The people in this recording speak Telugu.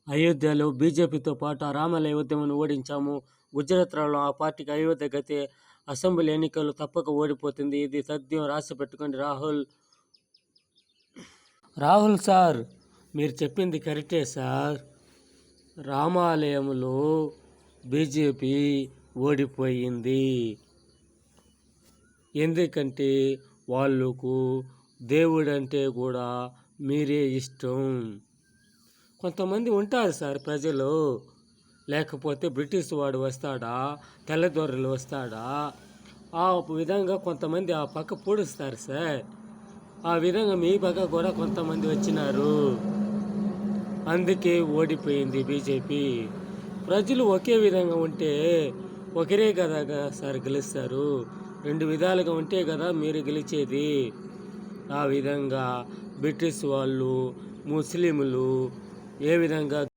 అయోధ్యలో బీజేపీతో పాటు ఆ రామాలయ ఉద్యమాన్ని ఓడించాము. గుజరాత్లో ఆ పార్టీకి అయోధ్య గతే. అసెంబ్లీ ఎన్నికలు తప్పక ఓడిపోతుంది. ఇది తథ్యం, రాసి పెట్టుకోండి రాహుల్. రాహుల్ సార్, మీరు చెప్పింది కరెక్టే సార్. రామాలయంలో బీజేపీ ఓడిపోయింది. ఎందుకంటే వాళ్ళకు దేవుడంటే కూడా మీరే ఇష్టం. కొంతమంది ఉంటారు సార్ ప్రజలు. లేకపోతే బ్రిటిష్ వాడు వస్తాడా, తెల్లదొరలు వస్తాడా, ఆ విధంగా కొంతమంది ఆ పక్క పూడుస్తారు సార్. ఆ విధంగా మీ పక్క కూడా కొంతమంది వచ్చినారు. అందుకే ఓడిపోయింది బీజేపీ. ప్రజలు ఒకే విధంగా ఉంటే ఒకరే కదా సార్ గెలుస్తారు. రెండు విధాలుగా ఉంటే కదా మీరు గెలిచేది. ఆ విధంగా బ్రిటిష్ వాళ్ళు, ముస్లింలు ఏ విధంగా